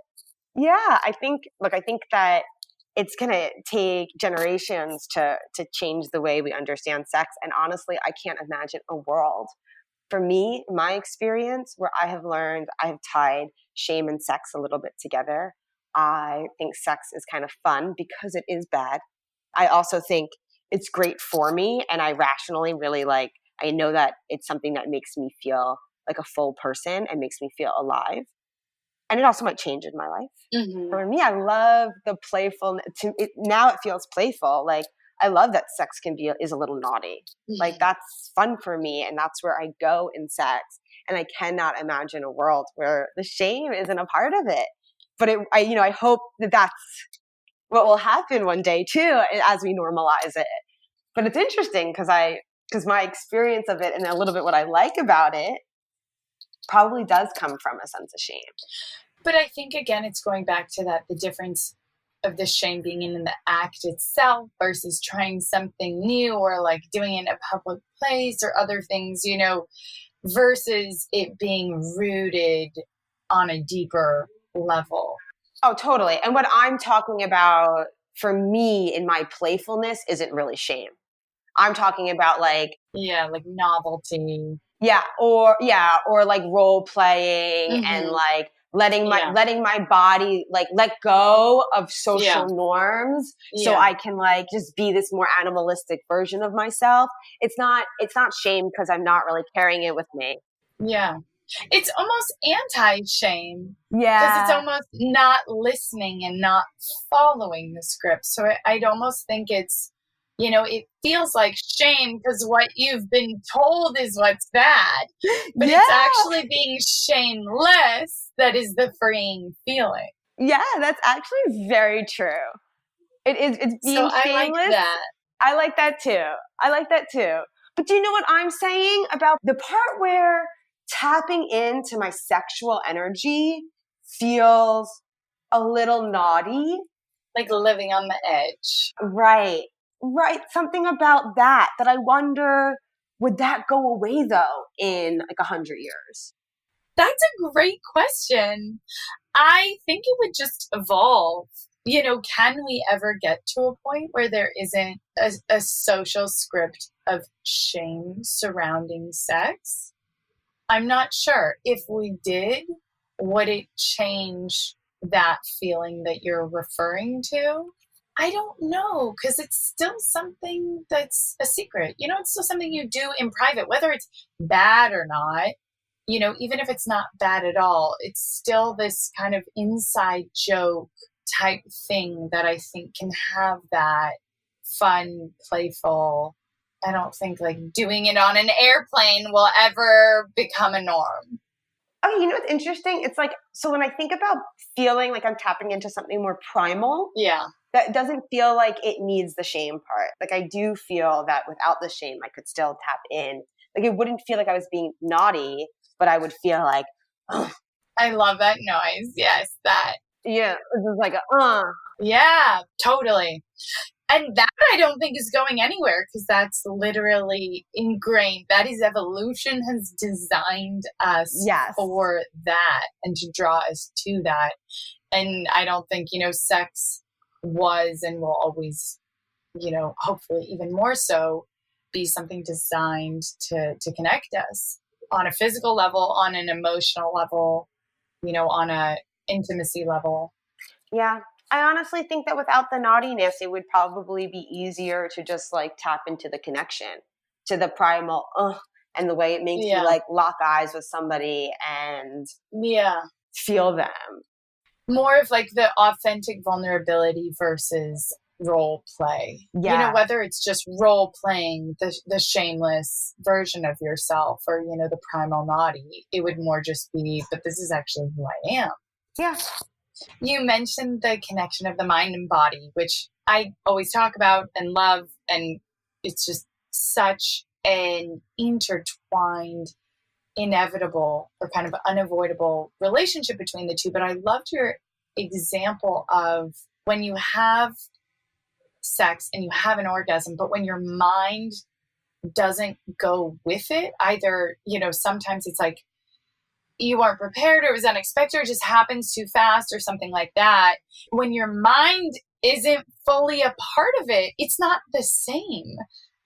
yeah, I think that it's going to take generations to change the way we understand sex. And honestly, I can't imagine a world, for me, my experience, where I have tied shame and sex a little bit together. I think sex is kind of fun because it is bad. I also think it's great for me. And I rationally really I know that it's something that makes me feel like a full person and makes me feel alive. And it also might change in my life. For me, I love the playfulness. Now it feels playful. Like, I love that sex is a little naughty. Like, that's fun for me. And that's where I go in sex. And I cannot imagine a world where the shame isn't a part of it. But I hope that that's what will happen one day too, as we normalize it. But it's interesting because my experience of it and a little bit what I like about it probably does come from a sense of shame. But I think, again, it's going back to that, the difference of the shame being in the act itself versus trying something new or like doing it in a public place or other things, you know, versus it being rooted on a deeper level. Oh, totally. And what I'm talking about for me in my playfulness isn't really shame. I'm talking about like, yeah, like novelty. or like role playing and like letting my body like let go of social norms so I can like just be this more animalistic version of myself. It's not shame because I'm not really carrying it with me. Yeah. It's almost anti-shame. Yeah. Because it's almost not listening and not following the script. So I'd almost think it's, you know, it feels like shame because what you've been told is what's bad. But it's actually being shameless that is the freeing feeling. Yeah, that's actually very true. It's being shameless. I like that. I like that too. But do you know what I'm saying about the part where tapping into my sexual energy feels a little naughty? Like living on the edge. Right. Something about that I wonder, would that go away though in like 100 years? That's a great question. I think it would just evolve. You know, can we ever get to a point where there isn't a social script of shame surrounding sex? I'm not sure. If we did, would it change that feeling that you're referring to? I don't know, because it's still something that's a secret. You know, it's still something you do in private, whether it's bad or not. You know, even if it's not bad at all, it's still this kind of inside joke type thing that I think can have that fun, playful. I don't think like doing it on an airplane will ever become a norm. Oh, you know what's interesting? It's like, so when I think about feeling like I'm tapping into something more primal, that doesn't feel like it needs the shame part. Like I do feel that without the shame, I could still tap in. Like it wouldn't feel like I was being naughty, but I would feel like, oh. I love that noise. Yes, that. Yeah, this is like Yeah, totally. And that I don't think is going anywhere because that's literally ingrained. That is evolution has designed us for that and to draw us to that. And I don't think, you know, sex was and will always, you know, hopefully even more so, be something designed to connect us on a physical level, on an emotional level, you know, on a intimacy level. Yeah. I honestly think that without the naughtiness, it would probably be easier to just like tap into the connection, to the primal, and the way it makes you like lock eyes with somebody and feel them. More of like the authentic vulnerability versus role play. Yeah. You know, whether it's just role playing the shameless version of yourself or, you know, the primal naughty, it would more just be, but this is actually who I am. Yeah. You mentioned the connection of the mind and body, which I always talk about and love. And it's just such an intertwined, inevitable or kind of unavoidable relationship between the two. But I loved your example of when you have sex and you have an orgasm, but when your mind doesn't go with it, either, you know, sometimes it's like you aren't prepared or it was unexpected or it just happens too fast or something like that. When your mind isn't fully a part of it, it's not the same.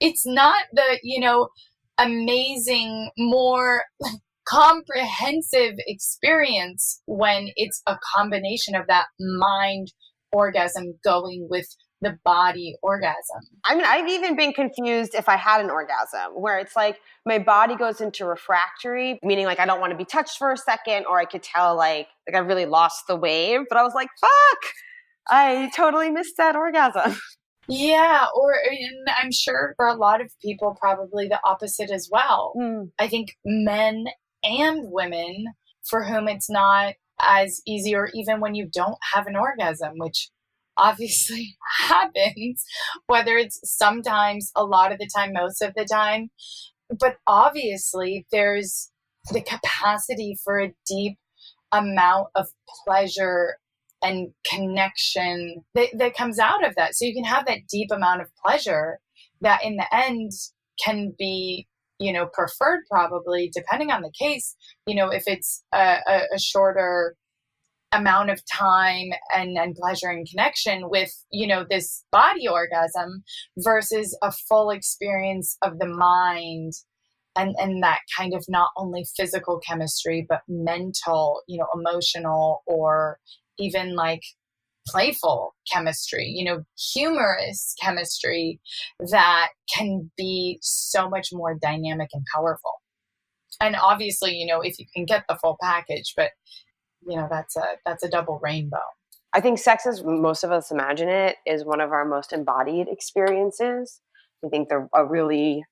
It's not the, you know, amazing, more comprehensive experience when it's a combination of that mind orgasm going with the body orgasm. I mean, I've even been confused if I had an orgasm where it's like my body goes into refractory, meaning like I don't want to be touched for a second, or I could tell like I really lost the wave, but I was like, fuck, I totally missed that orgasm. Yeah, or I'm sure for a lot of people, probably the opposite as well. I think men and women for whom it's not as easy, or even when you don't have an orgasm, which obviously happens, whether it's sometimes, a lot of the time, most of the time. But obviously there's the capacity for a deep amount of pleasure and connection that comes out of that. So you can have that deep amount of pleasure that in the end can be, preferred probably, depending on the case, if it's a shorter amount of time and pleasure and connection with, this body orgasm versus a full experience of the mind and that kind of not only physical chemistry, but mental, emotional, or even like playful chemistry, humorous chemistry that can be so much more dynamic and powerful. And obviously, if you can get the full package, but that's a double rainbow. I think sex, as most of us imagine it, is one of our most embodied experiences. I think a really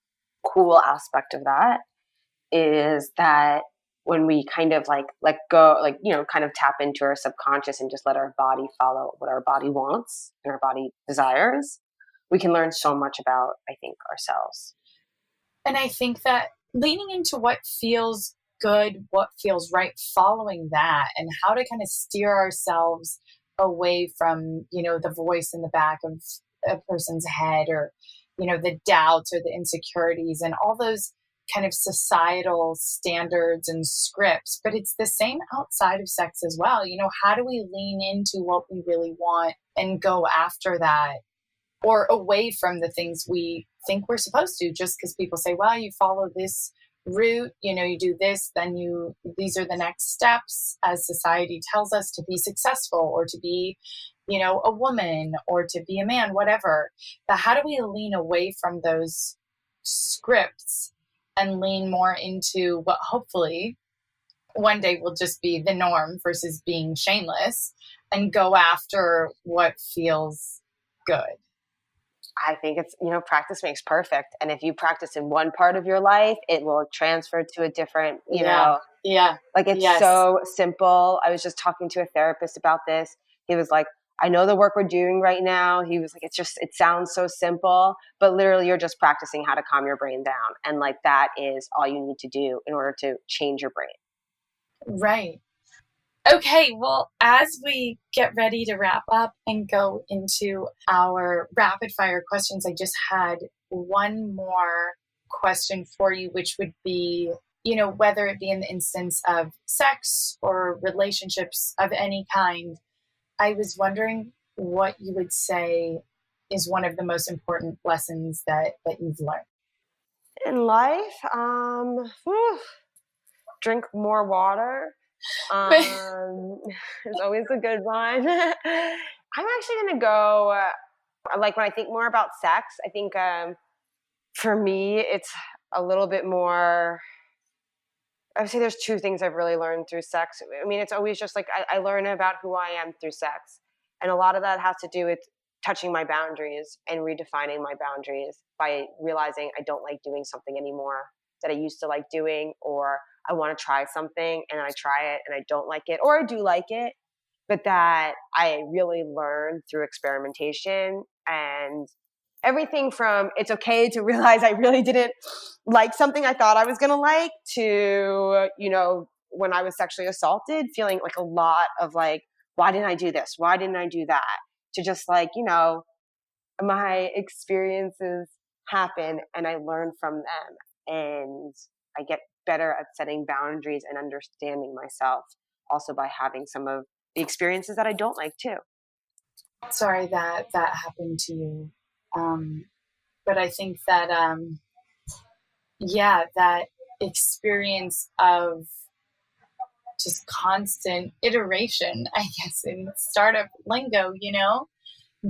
cool aspect of that is that when we kind of let go, kind of tap into our subconscious and just let our body follow what our body wants and our body desires, we can learn so much about, I think, ourselves. And I think that leaning into what feels good, what feels right, following that, and how to kind of steer ourselves away from, the voice in the back of a person's head, or, the doubts or the insecurities and all those kind of societal standards and scripts. But it's the same outside of sex as well. How do we lean into what we really want and go after that, or away from the things we think we're supposed to, just because people say, well, you follow this route, you do this, then these are the next steps as society tells us to be successful, or to be, a woman, or to be a man, whatever. But how do we lean away from those scripts and lean more into what hopefully one day will just be the norm versus being shameless, and go after what feels good? I think it's, practice makes perfect. And if you practice in one part of your life, it will transfer to a different, Yeah. It's Yes. so simple. I was just talking to a therapist about this. He was like, I know the work we're doing right now. He was like, it sounds so simple, but literally you're just practicing how to calm your brain down. And that is all you need to do in order to change your brain. Right. Okay, well, as we get ready to wrap up and go into our rapid fire questions, I just had one more question for you, which would be, whether it be in the instance of sex or relationships of any kind, I was wondering what you would say is one of the most important lessons that you've learned. In life, drink more water. It's always a good one. I'm actually going to go, when I think more about sex, I think for me, it's a little bit more, I would say there's two things I've really learned through sex. I mean, it's always just I learn about who I am through sex. And a lot of that has to do with touching my boundaries and redefining my boundaries by realizing I don't like doing something anymore that I used to like doing, or I want to try something and I try it and I don't like it, or I do like it, but that I really learned through experimentation. And everything from it's okay to realize I really didn't like something I thought I was going to like, to, when I was sexually assaulted, feeling a lot of why didn't I do this? Why didn't I do that? To just my experiences happen and I learn from them, and I get better at setting boundaries and understanding myself, also by having some of the experiences that I don't like too. Sorry that happened to you. But I think that, that experience of just constant iteration, I guess, in startup lingo,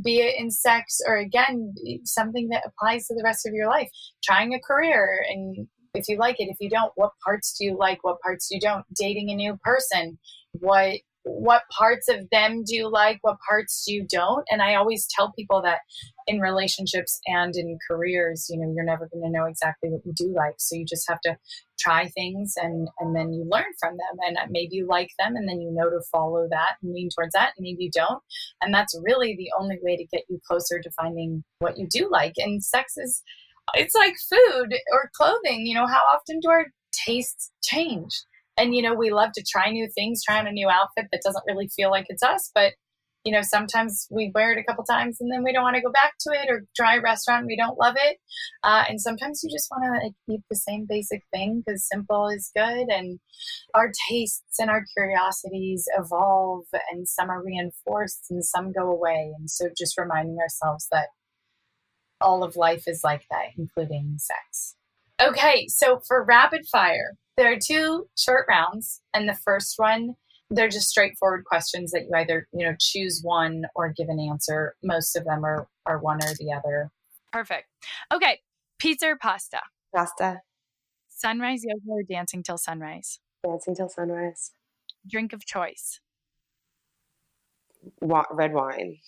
be it in sex or, again, something that applies to the rest of your life, trying a career, and if you like it, if you don't, what parts do you like, what parts you don't, dating a new person, what parts of them do you like, what parts do you don't. And I always tell people that in relationships and in careers, you're never going to know exactly what you do like. So you just have to try things and then you learn from them. And maybe you like them and then to follow that and lean towards that. And maybe you don't. And that's really the only way to get you closer to finding what you do like. And sex it's like food or clothing. How often do our tastes change. And, we love to try new things, try on a new outfit that doesn't really feel like it's us. But, sometimes we wear it a couple times and then we don't want to go back to it, or try a restaurant and we don't love it. And sometimes you just want to eat the same basic thing because simple is good. And our tastes and our curiosities evolve, and some are reinforced and some go away. And so just reminding ourselves that all of life is like that, including sex. Okay, so for rapid fire, there are 2 short rounds. And the first one, they're just straightforward questions that you either, choose one or give an answer. Most of them are one or the other. Perfect. Okay. Pizza or pasta? Pasta. Sunrise yoga or dancing till sunrise? Dancing till sunrise. Drink of choice? Red wine.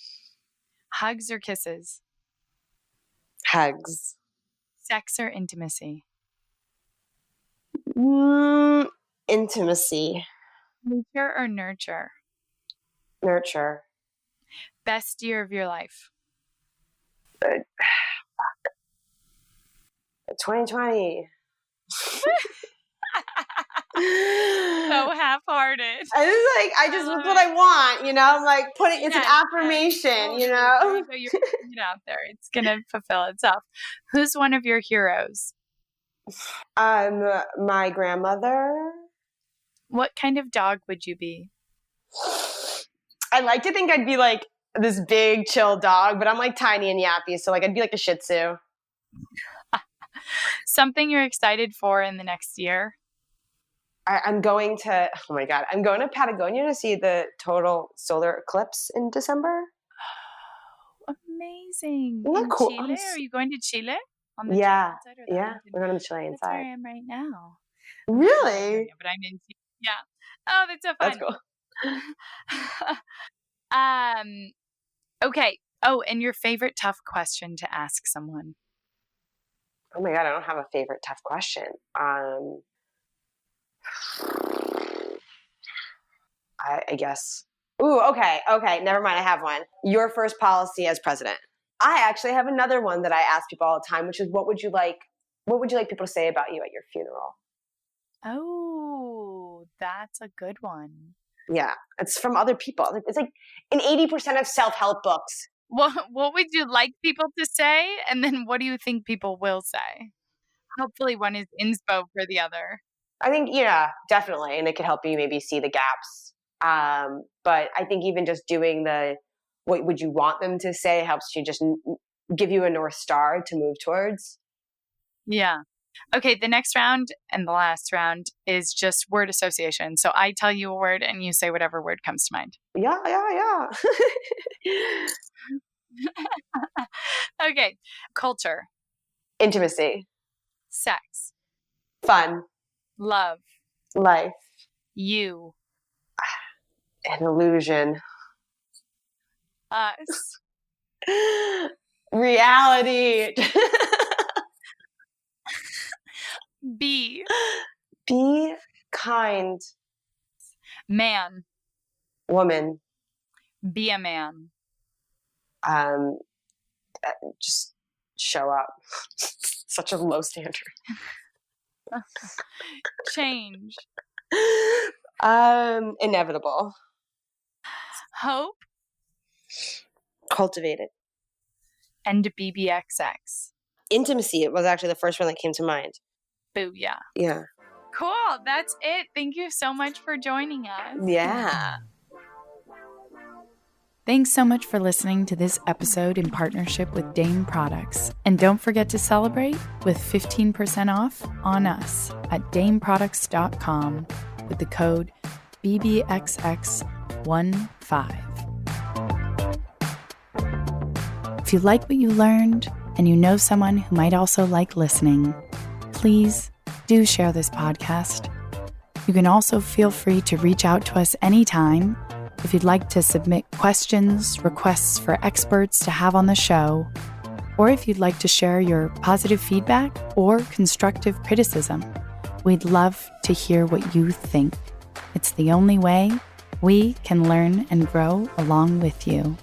Hugs or kisses? Hugs. Sex or intimacy? Intimacy. Nature or nurture? Nurture. Best year of your life? 2020. So half-hearted. That's what I want, I'm like it's an affirmation, So you're putting it out there. It's going to fulfill itself. Who's one of your heroes? My grandmother. What kind of dog would you be? I like to think I'd be like this big chill dog, but I'm like tiny and yappy. So I'd be like a Shih Tzu. Something you're excited for in the next year? I'm going to Patagonia to see the total solar eclipse in December. Oh, amazing. Isn't that in cool? Chile? Are you going to Chile? On the Yeah. Chilean side or the Yeah. Argentine? We're going to the Chilean That's side. where I am right now. Really? But I'm in Chile. Yeah. Oh, that's so fun. That's cool. Okay. Oh, and your favorite tough question to ask someone? Oh my God, I don't have a favorite tough question. I guess. Ooh, okay. Never mind. I have one. Your first policy as president. I actually have another one that I ask people all the time, which is what would you like people to say about you at your funeral? Oh, that's a good one. Yeah. It's from other people. It's like in 80% of self-help books. What would you like people to say? And then what do you think people will say? Hopefully one is inspo for the other. I think, definitely. And it could help you maybe see the gaps. But I think even just doing what would you want them to say helps you just give you a North Star to move towards. Yeah. Okay. The next round and the last round is just word association. So I tell you a word and you say whatever word comes to mind. Yeah. Okay. Culture. Intimacy. Sex. Fun. Love. Life. You. An illusion. Us. Reality. Be. Be kind. Man. Woman. Be a man. Just show up. Such a low standard. Change. Inevitable. Hope. Cultivated. And BBXX. Intimacy. It was actually the first one that came to mind. Booyah. Yeah. Cool. That's it. Thank you so much for joining us. Yeah. Thanks so much for listening to this episode in partnership with Dame Products. And don't forget to celebrate with 15% off on us at dameproducts.com with the code BBXX15. If you like what you learned and you know someone who might also like listening, please do share this podcast. You can also feel free to reach out to us anytime if you'd like to submit questions, requests for experts to have on the show, or if you'd like to share your positive feedback or constructive criticism. We'd love to hear what you think. It's the only way we can learn and grow along with you.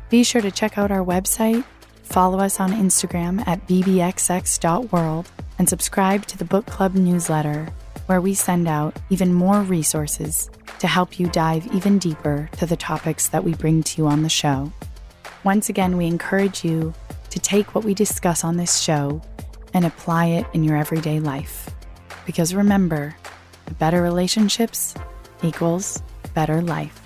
Be sure to check out our website follow us on Instagram at bbxx.world and subscribe to the book club newsletter, where we send out even more resources to help you dive even deeper to the topics that we bring to you on the show. Once again, we encourage you to take what we discuss on this show and apply it in your everyday life. Because remember, better relationships equals better life.